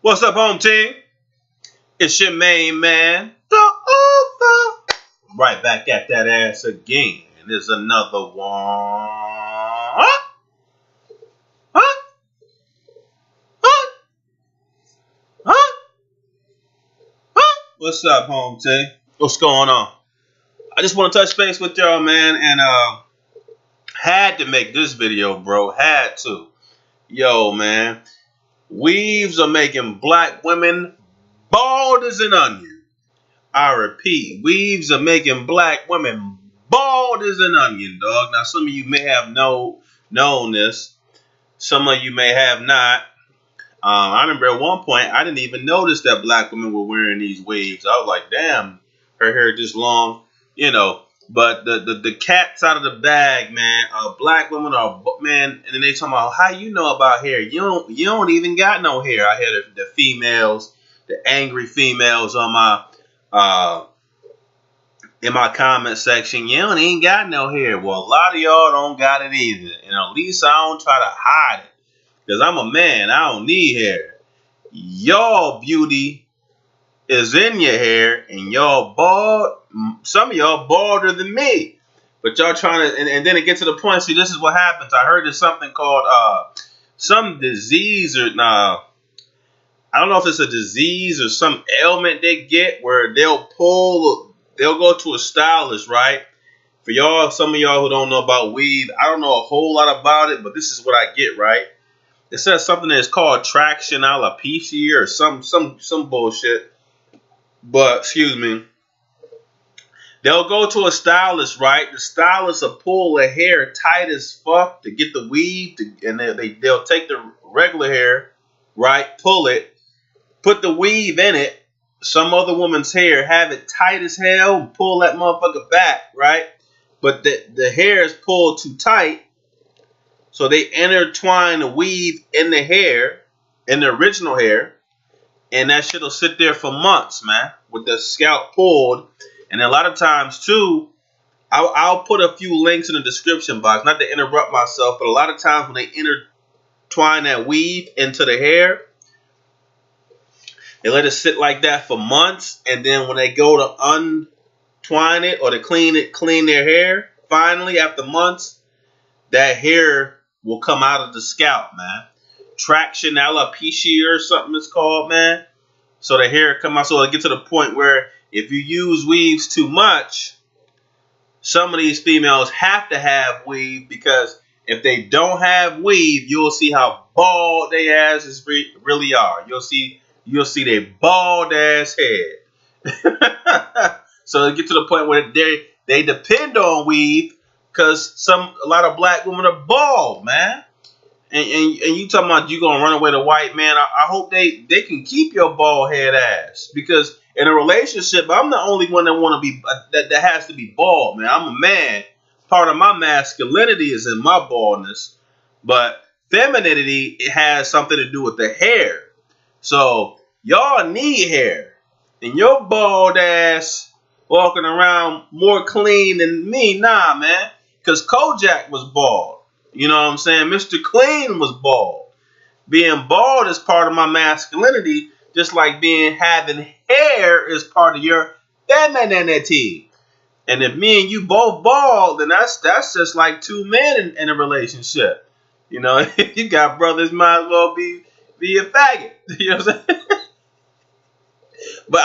What's up, home team? It's your main man, the Alpha. Right back at that ass again. There's another one. Huh? What's up, home team? What's going on? I just want to touch base with y'all, man, and had to make this video, bro. Had to. Yo, man. Weaves are making black women bald as an onion. I repeat, weaves are making black women bald as an onion, dog. Now, some of you may have known this. Some of you may have not. I remember at one point, I didn't even notice that black women were wearing these weaves. I was like, damn, her hair just long, you know. But the cat's out of the bag, man. Black women are, man, and then they talking about how you know about hair. You don't even got no hair. I hear the females, the angry females on my in my comment section. You don't even got no hair. Well, a lot of y'all don't got it either, and at least I don't try to hide it, because I'm a man. I don't need hair. Y'all beauty is in your hair, and y'all bald. Some of y'all balder than me, but y'all trying to, and then it gets to the point. See, this is what happens. I heard there's something called some disease, or I don't know if it's a disease or some ailment they get where they'll go to a stylist, right? For y'all, some of y'all who don't know about weave, I don't know a whole lot about it, but this is what I get, right? It says something that's called traction alopecia or some bullshit. But excuse me, they'll go to a stylist, right? The stylist will pull the hair tight as fuck to get the weave, and they'll take the regular hair, right? Pull it, put the weave in it. Some other woman's hair, have it tight as hell, and pull that motherfucker back, right? But the hair is pulled too tight, so they intertwine the weave in the hair, in the original hair. And that shit will sit there for months, man, with the scalp pulled. And a lot of times, too, I'll put a few links in the description box, not to interrupt myself, but a lot of times when they intertwine that weave into the hair, they let it sit like that for months. And then when they go to untwine it or to clean their hair, finally, after months, that hair will come out of the scalp, man. Traction alopecia or something it's called, man. So the hair come out. So it gets to the point where if you use weaves too much, some of these females have to have weave, because if they don't have weave, you'll see how bald they asses really are. You'll see their bald ass head. So it gets to the point where they depend on weave, because a lot of black women are bald, man. And you talking about you gonna run away to white man? I hope they can keep your bald head ass, because in a relationship, I'm the only one that want to be that has to be bald, man. I'm a man. Part of my masculinity is in my baldness, but femininity, it has something to do with the hair. So y'all need hair, and your bald ass walking around more clean than me, nah, man. Because Kojak was bald. You know what I'm saying? Mr. Clean was bald. Being bald is part of my masculinity, just like having hair is part of your femininity. And if me and you both bald, then that's just like two men in a relationship. You know, if you got brothers, might as well be a faggot. You know what I'm saying? But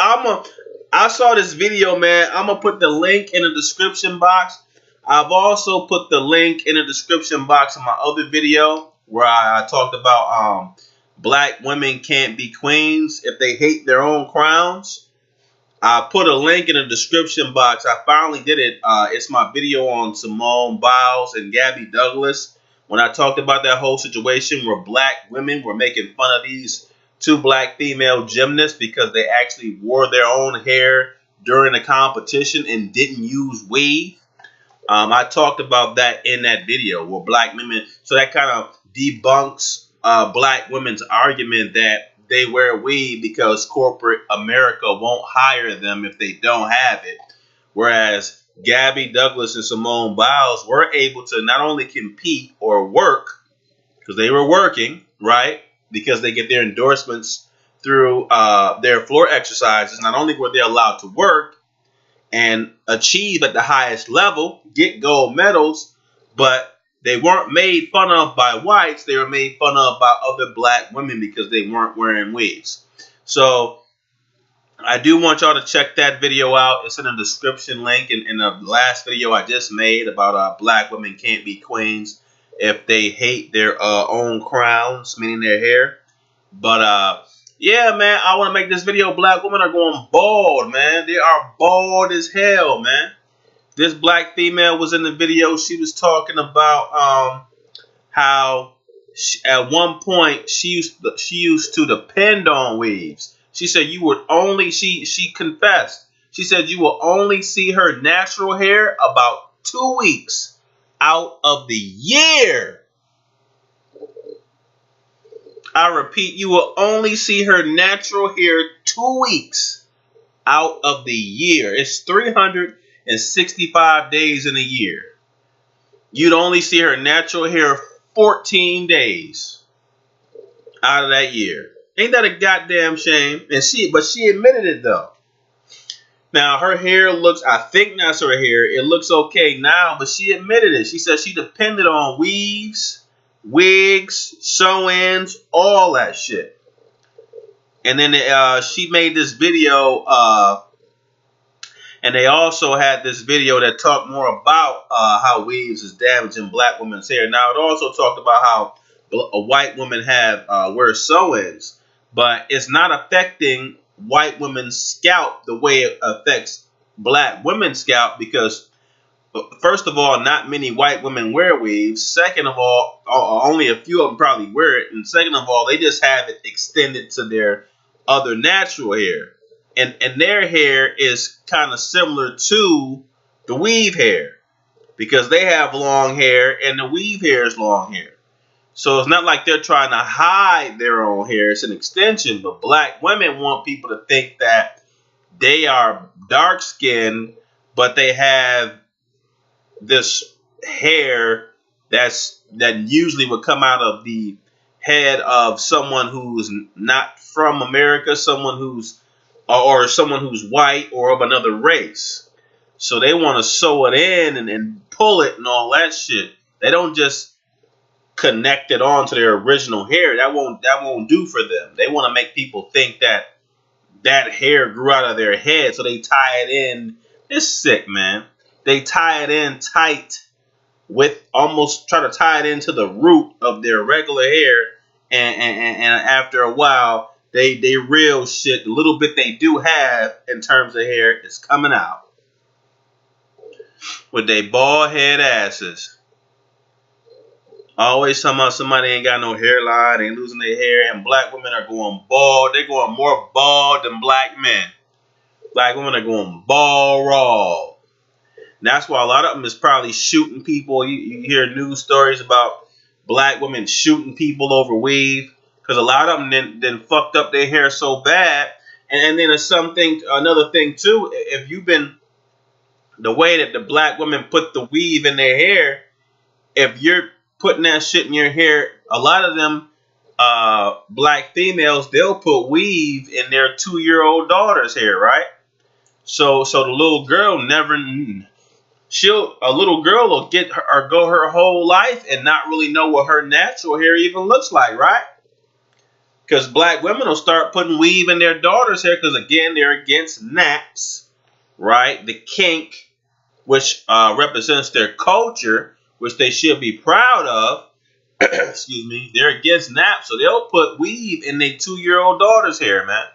I saw this video, man. I'm gonna put the link in the description box. I've also put the link in the description box of my other video where I talked about black women can't be queens if they hate their own crowns. I put a link in the description box. I finally did it. It's my video on Simone Biles and Gabby Douglas, when I talked about that whole situation where black women were making fun of these two black female gymnasts because they actually wore their own hair during the competition and didn't use weave. I talked about that in that video where black women, so that kind of debunks black women's argument that they wear weave because corporate America won't hire them if they don't have it. Whereas Gabby Douglas and Simone Biles were able to not only compete or work, because they were working, right? Because they get their endorsements through their floor exercises. Not only were they allowed to work and achieve at the highest level, get gold medals, but they weren't made fun of by whites. They were made fun of by other black women because they weren't wearing wigs. So I do want y'all to check that video out. It's in the description link. In the last video I just made about black women can't be queens if they hate their own crowns, meaning their hair. But yeah, man, I want to make this video. Black women are going bald, man. They are bald as hell, man. This black female was in the video. She was talking about how at one point she used to depend on weaves. She said you would only she confessed. She said you will only see her natural hair about 2 weeks out of the year. I repeat, you will only see her natural hair 2 weeks out of the year. It's 365 days in a year. You'd only see her natural hair 14 days out of that year. Ain't that a goddamn shame? But she admitted it though. Now her hair looks, I think that's her hair. It looks okay now, but she admitted it. She said she depended on weaves, wigs, sew-ins, all that shit. And then she made this video, and they also had this video that talked more about how weaves is damaging black women's hair. Now it also talked about how a white woman wear sew-ins, but it's not affecting white women's scalp the way it affects black women's scalp, because first of all, not many white women wear weaves. Second of all, only a few of them probably wear it. And second of all, they just have it extended to their other natural hair. And their hair is kind of similar to the weave hair because they have long hair and the weave hair is long hair. So it's not like they're trying to hide their own hair. It's an extension. But black women want people to think that they are dark skinned, but they have this hair that usually would come out of the head of someone who's not from America, someone who's white or of another race. So they want to sew it in and pull it and all that shit. They don't just connect it on to their original hair. That won't do for them. They want to make people think that hair grew out of their head, so they tie it in. It's sick, man. They tie it in tight with almost try to tie it into the root of their regular hair, and after a while, they real shit. The little bit they do have in terms of hair is coming out with they bald head asses. Always talking about somebody ain't got no hairline, ain't losing their hair, and black women are going bald. They're going more bald than black men. Black women are going bald raw. And that's why a lot of them is probably shooting people. You hear news stories about black women shooting people over weave because a lot of them then fucked up their hair so bad. And then there's another thing too. If you've been the way that the black women put the weave in their hair, if you're putting that shit in your hair, a lot of them black females, they'll put weave in their 2-year-old daughter's hair, right? So the little girl a little girl will go her whole life and not really know what her natural hair even looks like, right? Because black women will start putting weave in their daughter's hair because, again, they're against naps, right? The kink, which represents their culture, which they should be proud of. Excuse me. They're against naps, so they'll put weave in their 2-year-old daughter's hair, man.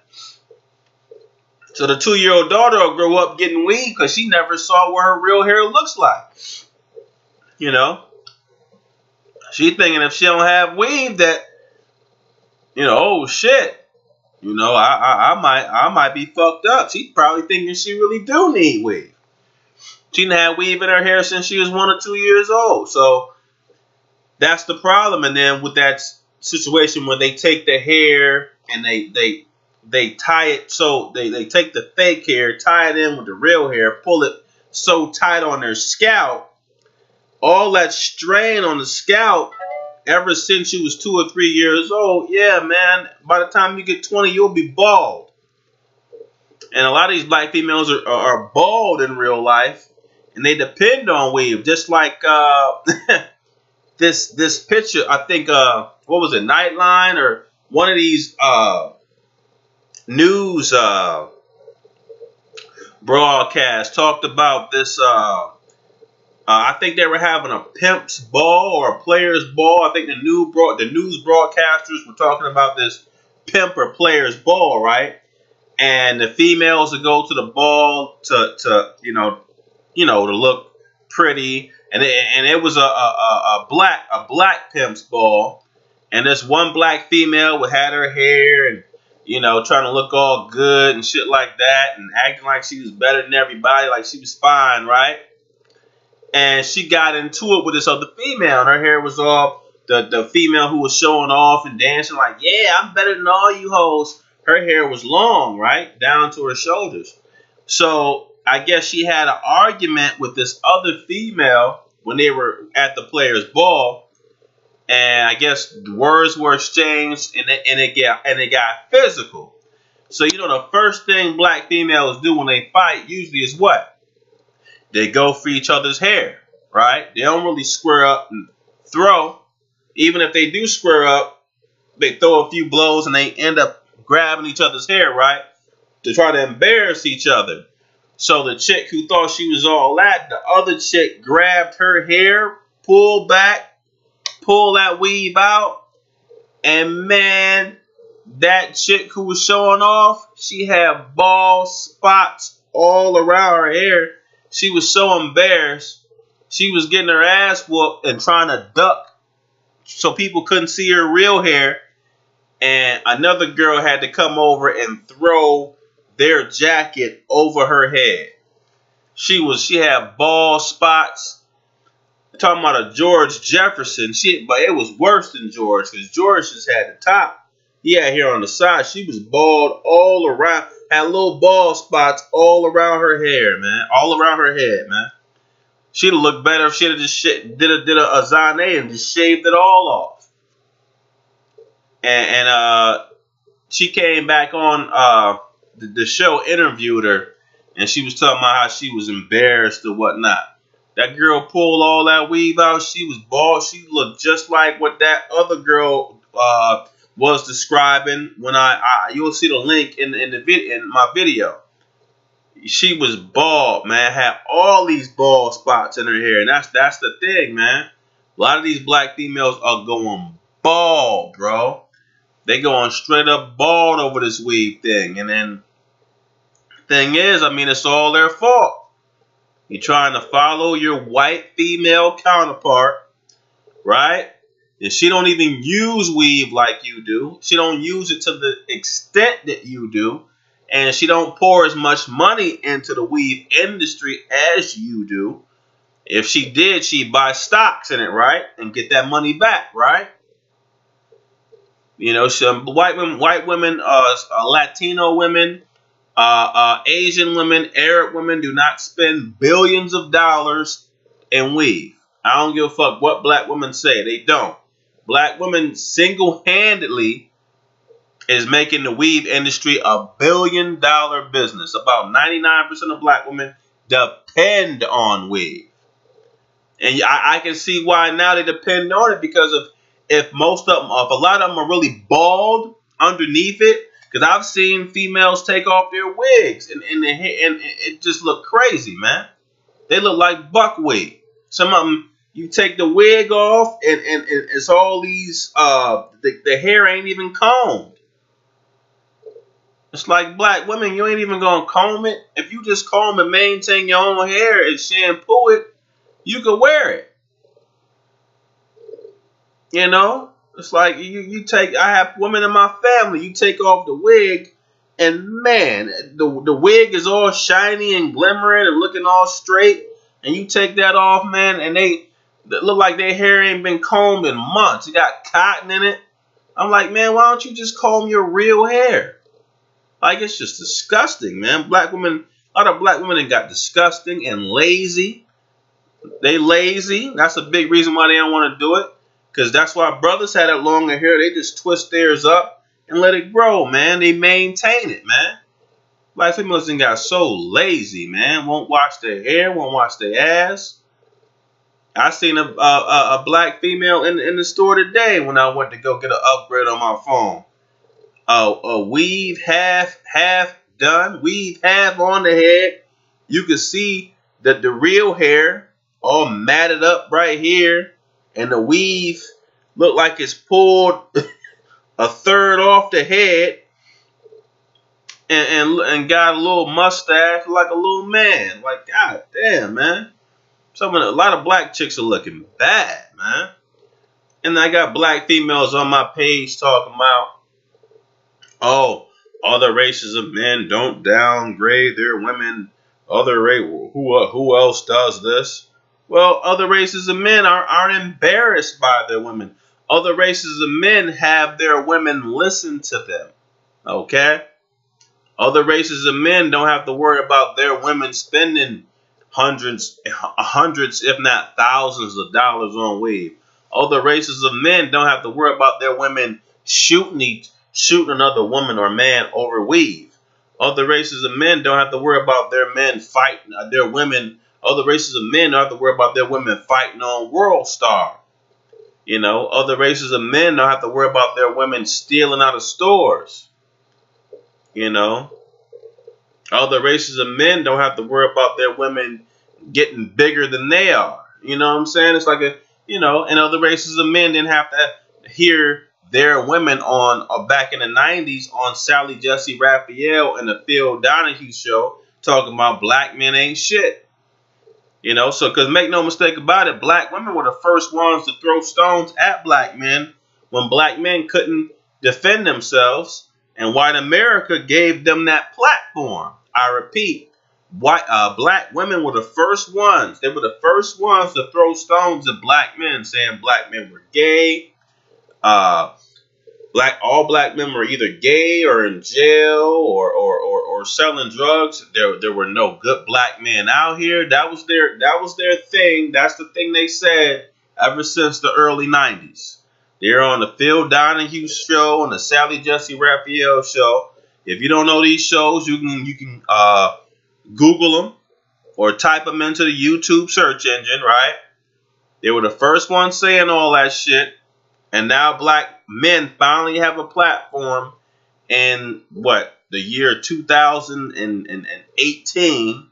So the 2-year-old daughter will grow up getting weave because she never saw what her real hair looks like. You know? She thinking if she don't have weave that, oh shit. I might be fucked up. She's probably thinking she really do need weave. She didn't have weave in her hair since she was 1 or 2 years old. So that's the problem. And then with that situation where they take the hair and they tie it, so they take the fake hair, tie it in with the real hair, pull it so tight on their scalp, all that strain on the scalp ever since you was 2 or 3 years old, yeah, man, by the time you get 20, you'll be bald. And a lot of these black females are bald in real life, and they depend on weave. Just like this picture, I think, what was it, Nightline or one of these news broadcasts talked about this. I think they were having a pimp's ball or a player's ball. I think the news broadcasters were talking about this pimp or player's ball, right? And the females would go to the ball to to look pretty, and it was a black pimp's ball, and this one black female would had her hair and trying to look all good and shit like that, and acting like she was better than everybody, like she was fine, right? And she got into it with this other female, and her hair was all the female who was showing off and dancing like, yeah, I'm better than all you hoes. Her hair was long, right, down to her shoulders. So I guess she had an argument with this other female when they were at the players' ball, and I guess words were exchanged, and it got physical. So the first thing black females do when they fight usually is what? They go for each other's hair, right? They don't really square up and throw. Even if they do square up, they throw a few blows and they end up grabbing each other's hair, right? To try to embarrass each other. So the chick who thought she was all that, the other chick grabbed her hair, pulled back, pulled that weave out, and man, that chick who was showing off, she had bald spots all around her hair. She was so embarrassed. She was getting her ass whooped and trying to duck so people couldn't see her real hair. And another girl had to come over and throw their jacket over her head. She had bald spots. I'm talking about a George Jefferson. But it was worse than George, because George just had the top. He had hair on the side. She was bald all around. Had little bald spots all around her hair, man. All around her head, man. She'd have looked better if she'd have just did a Zane and just shaved it all off. And she came back on the show, interviewed her, and she was talking about how she was embarrassed or whatnot. That girl pulled all that weave out. She was bald. She looked just like what that other girl was describing. When you'll see the link in my video. She was bald, man. Had all these bald spots in her hair, and that's the thing, man. A lot of these black females are going bald, bro. They going straight up bald over this weave thing. And then thing is, it's all their fault. You're trying to follow your white female counterpart, right? And she don't even use weave like you do. She don't use it to the extent that you do. And she don't pour as much money into the weave industry as you do. If she did, she'd buy stocks in it, right? And get that money back, right? Some white women, Latino women, Asian women, Arab women do not spend billions of dollars in weave. I don't give a fuck what black women say. They don't. Black women single-handedly is making the weave industry a billion-dollar business. About 99% of black women depend on weave. And I can see why now they depend on it, because if a lot of them are really bald underneath it, because I've seen females take off their wigs and it just look crazy, man. They look like buckwheat. Some of them, you take the wig off and it's all these, the hair ain't even combed. It's like black women, you ain't even gonna comb it. If you just comb and maintain your own hair and shampoo it, you can wear it. It's like you take. I have women in my family. You take off the wig, and man, the wig is all shiny and glimmering and looking all straight. And you take that off, man, and they look like their hair ain't been combed in months. It got cotton in it. I'm like, man, why don't you just comb your real hair? Like, it's just disgusting, man. A lot of black women got disgusting and lazy. They lazy. That's a big reason why they don't want to do it. Because that's why brothers had that longer hair. They just twist theirs up and let it grow, man. They maintain it, man. Black females done got so lazy, man. Won't wash their hair, won't wash their ass. I seen a black female in the store today when I went to go get an upgrade on my phone. A weave half done, weave half on the head. You can see that the real hair all matted up right here, and the weave look like it's pulled a third off the head, and got a little mustache like a little man. Like, god damn, man. A lot of black chicks are looking bad, man. And I got black females on my page talking about, oh, other races of men don't downgrade their women. Who else does this? Well, other races of men are embarrassed by their women. Other races of men have their women listen to them. Okay? Other races of men don't have to worry about their women spending hundreds, if not thousands of dollars on weave. Other races of men don't have to worry about their women shooting another woman or man over weave. Other races of men don't have to worry about their men fighting their women. Other races of men don't have to worry about their women fighting on World Star. You know, other races of men don't have to worry about their women stealing out of stores. You know, other races of men don't have to worry about their women getting bigger than they are. You know what I'm saying? It's like and other races of men didn't have to hear their women on back in the 90s on Sally Jesse Raphael and the Phil Donahue show talking about black men ain't shit. You know, so because make no mistake about it, black women were the first ones to throw stones at black men when black men couldn't defend themselves, and white America gave them that platform. I repeat, black women were the first ones. They were the first ones to throw stones at black men, saying black men were gay. All black men were either gay or in jail or selling drugs. There were no good black men out here. That was their thing. That's the thing they said ever since the early 90s. They're on the Phil Donahue show, on the Sally Jesse Raphael show. If you don't know these shows, you can Google them or type them into the YouTube search engine, right? They were the first ones saying all that shit. And now black men finally have a platform in the year 2018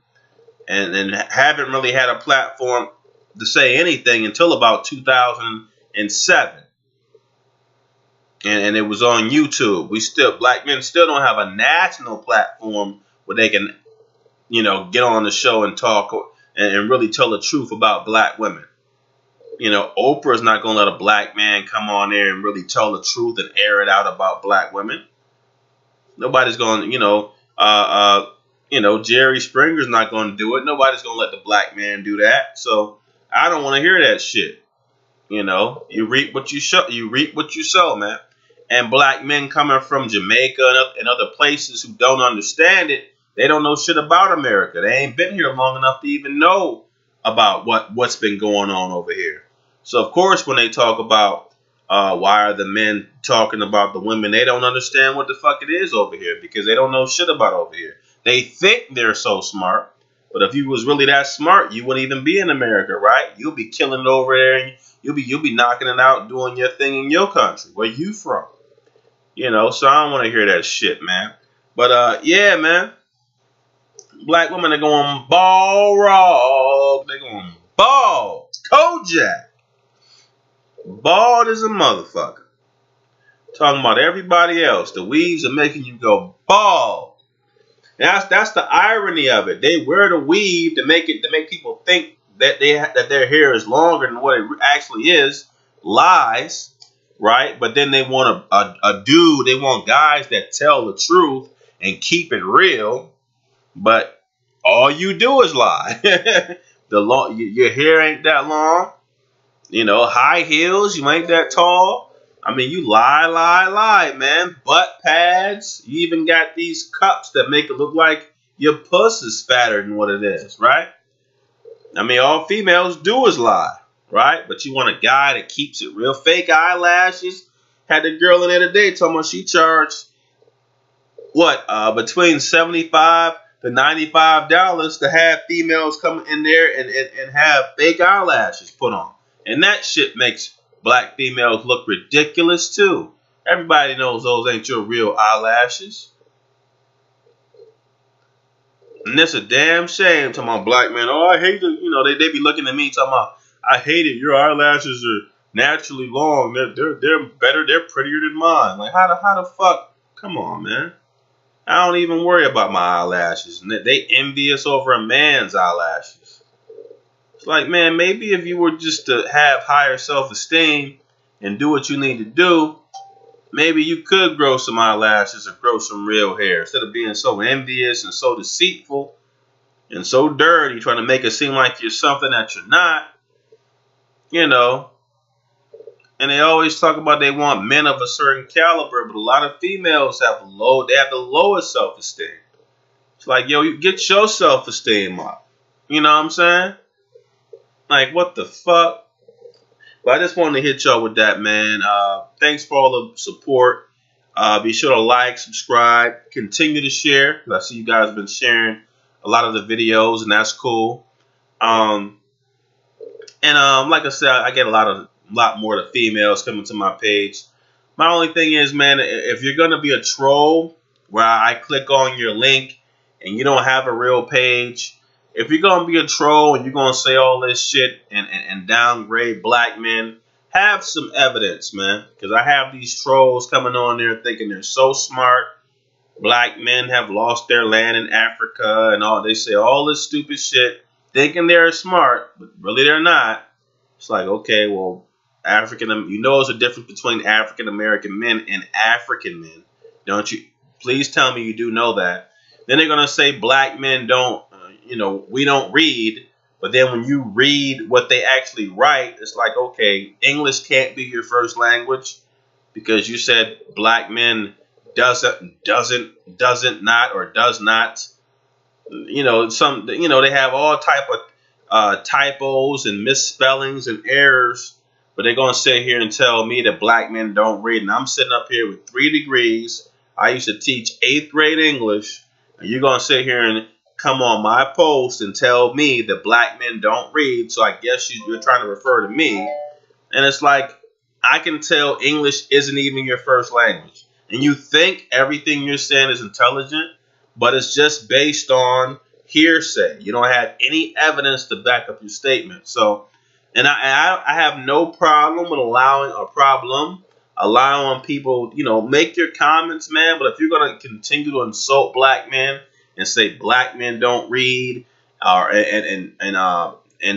and haven't really had a platform to say anything until about 2007. And it was on YouTube. Black men still don't have a national platform where they can, get on the show and talk and really tell the truth about black women. Oprah's not going to let a black man come on there and really tell the truth and air it out about black women. Nobody's going to, Jerry Springer's not going to do it. Nobody's going to let the black man do that. So I don't want to hear that shit. You reap what you sow, man. And black men coming from Jamaica and other places who don't understand it, they don't know shit about America. They ain't been here long enough to even know about what's been going on over here. So, of course, when they talk about why are the men talking about the women, they don't understand what the fuck it is over here because they don't know shit about over here. They think they're so smart, but if you was really that smart, you wouldn't even be in America, right? You'll be killing it over there, and you'll be knocking it out, doing your thing in your country. Where you from? So I don't want to hear that shit, man. But, yeah, man. Black women are going ball rog. They're going bald. Kojak. Bald as a motherfucker. Talking about everybody else. The weaves are making you go bald. And that's the irony of it. They wear the weave to make people think that that their hair is longer than what it actually is. Lies, right? But then they want a dude. They want guys that tell the truth and keep it real. But all you do is lie. Your hair ain't that long. High heels, you ain't that tall. I mean, you lie, man. Butt pads. You even got these cups that make it look like your puss is fatter than what it is, right? I mean, all females do is lie, right? But you want a guy that keeps it real. Fake eyelashes. Had the girl in there today talking about she charged what between $75 to $95 to have females come in there and have fake eyelashes put on, and that shit makes black females look ridiculous too. Everybody knows those ain't your real eyelashes. And it's a damn shame talking about black men. Oh, I hate it. You know, they be looking at me talking about, I hate it. Your eyelashes are naturally long. They're better. They're prettier than mine. Like how the fuck? Come on, man. I don't even worry about my eyelashes. And they envious over a man's eyelashes. It's like, man, maybe if you were just to have higher self-esteem and do what you need to do, maybe you could grow some eyelashes or grow some real hair instead of being so envious and so deceitful and so dirty, trying to make it seem like you're something that you're not, you know. And they always talk about they want men of a certain caliber, but a lot of females have the lowest self-esteem. It's like, yo, you get your self-esteem up. You know what I'm saying? Like, what the fuck? But I just wanted to hit y'all with that, man. Thanks for all the support. Be sure to like, subscribe, continue to share. I see you guys have been sharing a lot of the videos, and that's cool. Like I said, I get a lot more of the females coming to my page. My only thing is, man, if you're gonna be a troll, where I click on your link and you don't have a real page, if you're gonna be a troll and you're gonna say all this shit and downgrade black men, have some evidence, man. Because I have these trolls coming on there thinking they're so smart. Black men have lost their land in Africa and all. They say all this stupid shit, thinking they're smart, but really they're not. It's like, okay, well, you know there's a difference between African American men and African men, don't you? Please tell me you do know that. Then they're gonna say black men don't, we don't read. But then when you read what they actually write, it's like, okay, English can't be your first language because you said black men does not. They have all type of typos and misspellings and errors, but they're gonna sit here and tell me that black men don't read. And I'm sitting up here with 3 degrees. I used to teach 8th grade English, and you're gonna sit here and come on my post and tell me that black men don't read. So I guess you're trying to refer to me. And it's like, I can tell English isn't even your first language. And you think everything you're saying is intelligent, but it's just based on hearsay. You don't have any evidence to back up your statement. So, and I have no problem with allowing people, make your comments, man. But if you're going to continue to insult black men and say black men don't read, and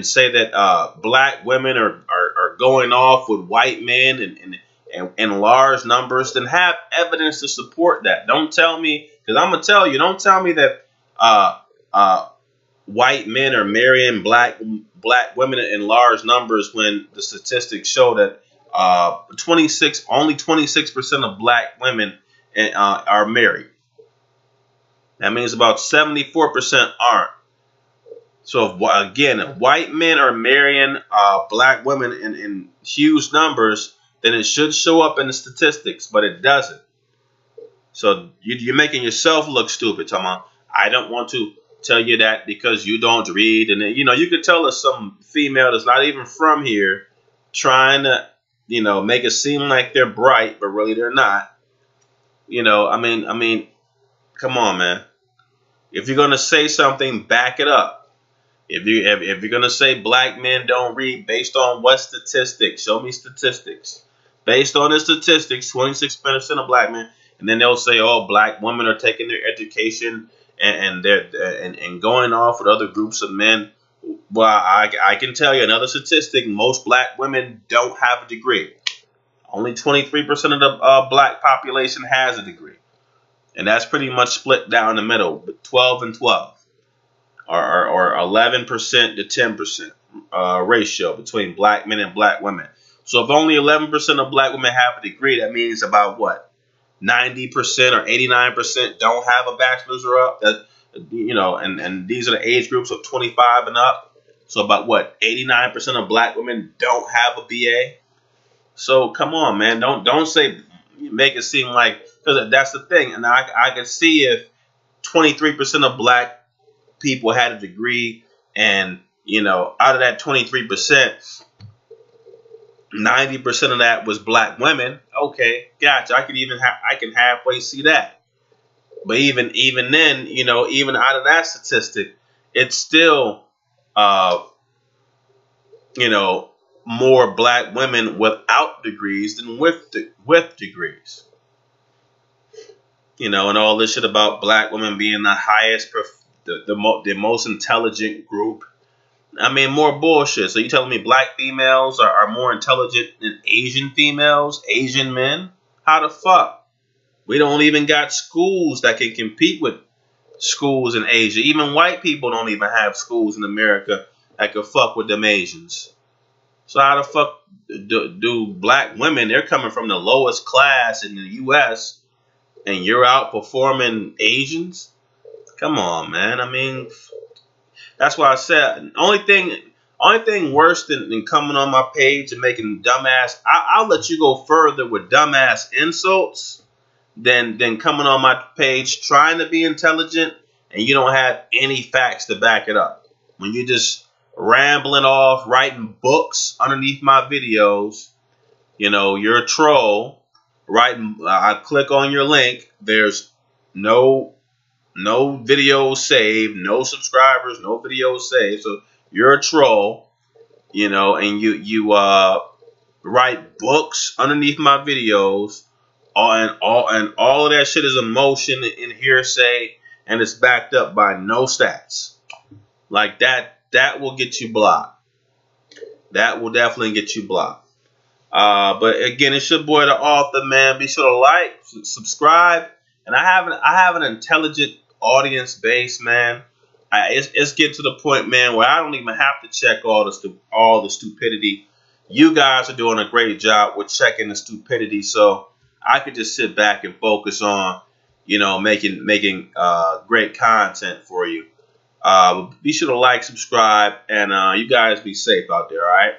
say that black women are going off with white men and large numbers, then have evidence to support that. Don't tell me, because I'm gonna tell you, don't tell me that white men are marrying black women in large numbers when the statistics show that only 26% of black women are married. That means about 74% aren't. So if white men are marrying black women in huge numbers, then it should show up in the statistics, but it doesn't. So you're making yourself look stupid, Tom. I don't want to tell you that because you don't read. And you could tell us some female that's not even from here trying to, make it seem like they're bright, but really they're not. I mean, come on, man. If you're gonna say something, back it up. If you're gonna say black men don't read, based on what statistics? Show me statistics. Based on the statistics, 26% of black men, and then they'll say, oh, black women are taking their education and they're going off with other groups of men. Well, I can tell you another statistic: most black women don't have a degree. Only 23% of the black population has a degree. And that's pretty much split down the middle, 12 and 12, or 11% to 10% ratio between black men and black women. So if only 11% of black women have a degree, that means about what? 90% or 89% don't have a bachelor's or up. And these are the age groups of 25 and up. So about what, 89% of black women don't have a BA. So come on, man, don't say, make it seem like, because that's the thing. And I can see if 23% of black people had a degree, and out of that 23%, 90% of that was black women. Okay, gotcha. I can halfway see that. But even then, even out of that statistic, it's still uh, more black women without degrees than with degrees. And all this shit about black women being the highest, the most intelligent group. I mean, more bullshit. So you telling me black females are more intelligent than Asian females, Asian men? How the fuck? We don't even got schools that can compete with schools in Asia. Even white people don't even have schools in America that can fuck with them Asians. So how the fuck do black women, they're coming from the lowest class in the U.S., and you're outperforming Asians? Come on, man. I mean, that's why I said only thing worse than coming on my page and making dumbass. I'll let you go further with dumbass insults than coming on my page trying to be intelligent and you don't have any facts to back it up. When you're just rambling off, writing books underneath my videos, you're a troll. I click on your link. There's no videos saved, no subscribers, no videos saved. So you're a troll, and you write books underneath my videos, and all of that shit is emotion and hearsay, and it's backed up by no stats. Like that will get you blocked. That will definitely get you blocked. But again, it's your boy, the author, man. Be sure to like, subscribe, and I have an intelligent audience base, man. It's getting to the point, man, where I don't even have to check all the stupidity. You guys are doing a great job with checking the stupidity, so I could just sit back and focus on, making great content for you. Be sure to like, subscribe, and you guys be safe out there. All right.